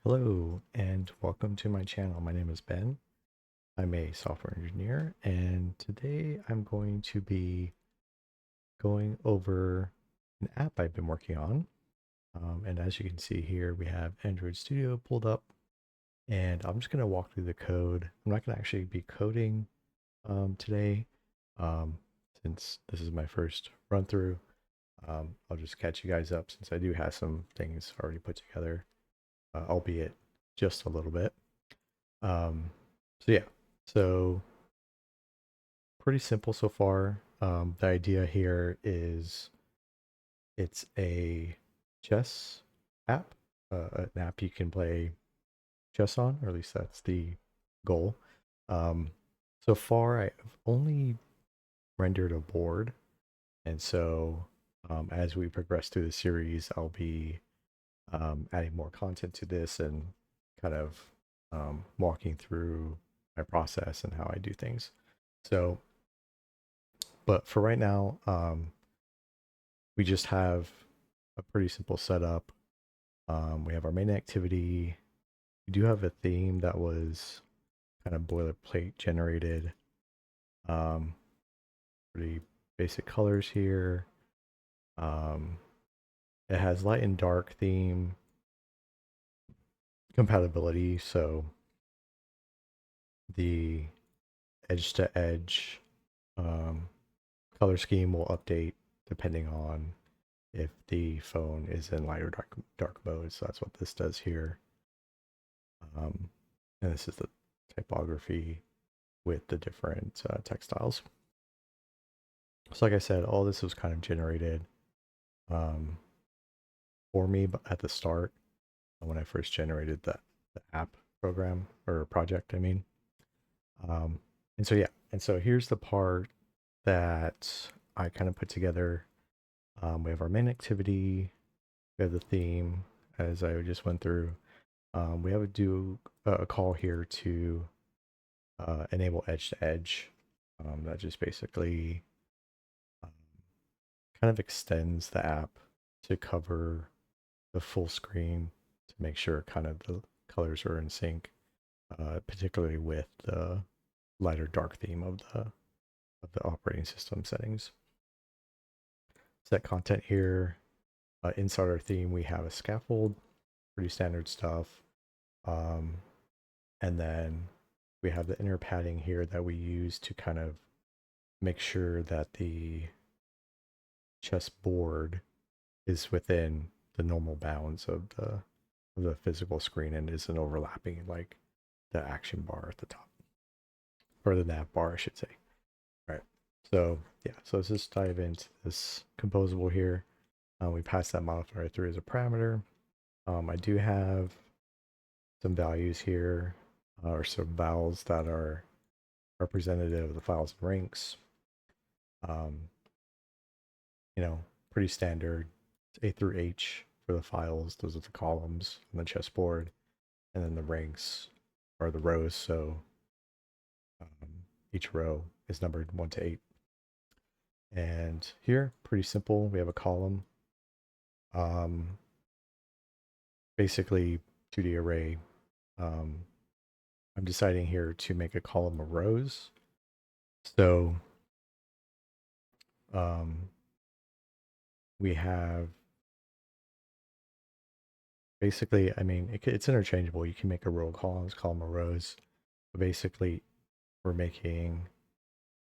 Hello and welcome to my channel. My name is Ben. I'm a software engineer and today I'm going to be going over an app I've been working on. And as you can see here, we have Android Studio pulled up and I'm just going to walk through the code. I'm not going to actually be coding today um, since this is my first run through. I'll just catch you guys up since I do have some things already put together, albeit just a little bit. Um, so yeah, so pretty simple so far. The idea here is it's a chess app, an app you can play chess on, or at least that's the goal. Um, so far, I've only rendered a board, and so as we progress through the series, I'll be adding more content to this and kind of walking through my process and how I do things. So, but for right now, we just have a pretty simple setup. We have our main activity. We do have a theme that was kind of boilerplate generated. Um, Pretty basic colors here. Um, it has light and dark theme compatibility, so the edge to edge color scheme will update depending on if the phone is in light or dark mode. So that's what this does here. And this is the typography with the different textiles. So like I said, all this was kind of generated um, for me at the start when I first generated the app program or project, I mean. Um, and so yeah, and so here's the part that I kind of put together. We have our main activity, we have the theme, as I just went through. We have a call here to enable edge to edge. That just basically um, kind of extends the app to cover the full screen to make sure kind of the colors are in sync, particularly with the lighter dark theme of the operating system settings. Set content here. Inside our theme, we have a scaffold, pretty standard stuff. Um, and then we have the inner padding here that we use to kind of make sure that the chessboard is within the normal bounds of the physical screen and isn't overlapping like the action bar at the top, or the nav bar, I should say. All right. So yeah, so let's just dive into this composable here. We pass that modifier through as a parameter. I do have some values here, or some vowels that are representative of the files and ranks. Um, Pretty standard. It's A through H for the files. Those are the columns on the chessboard, and then the ranks are the rows. So each row is numbered 1 to 8. And here, pretty simple. We have a column. Um, Basically, 2D array. Um, I'm deciding here to make a column of rows. So um, we have basically, I mean, it's interchangeable. You can make a row of columns, column of rows. But basically, we're making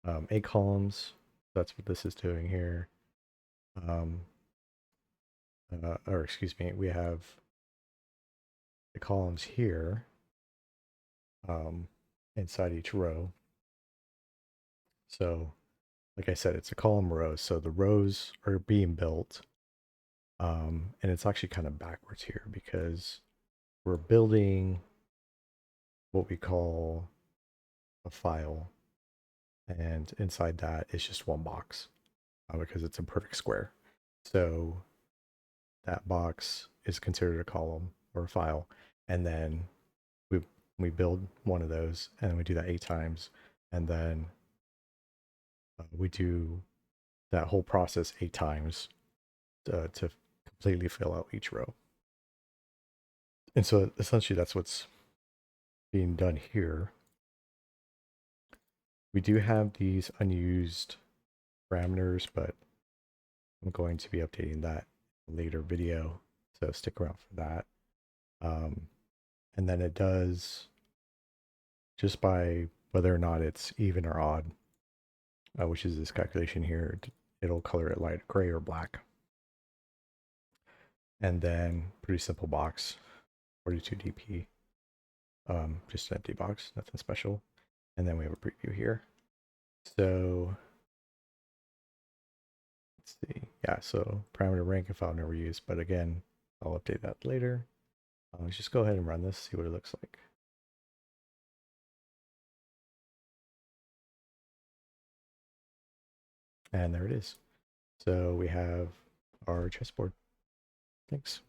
8 columns. That's what this is doing here. Um, or excuse me, we have the columns here um, inside each row. So, like I said, it's a column row. So the rows are being built. And it's actually kind of backwards here because we're building what we call a file. And inside that is just one box because it's a perfect square. So that box is considered a column or a file. And then we we build one of those and then we do that 8 times. And then we do that whole process 8 times to completely fill out each row. And so essentially that's what's being done here. We do have these unused parameters, but I'm going to be updating that in a later video. So stick around for that. And then it does, just by whether or not it's even or odd, which is this calculation here, it'll color it light gray or black. And then pretty simple box, 42 dp, just an empty box, nothing special. And then we have a preview here. So let's see. Yeah, so parameter rank and file never used, but again, I'll update that later. Let's just go ahead and run this, see what it looks like. And there it is. So we have our chessboard. Thanks.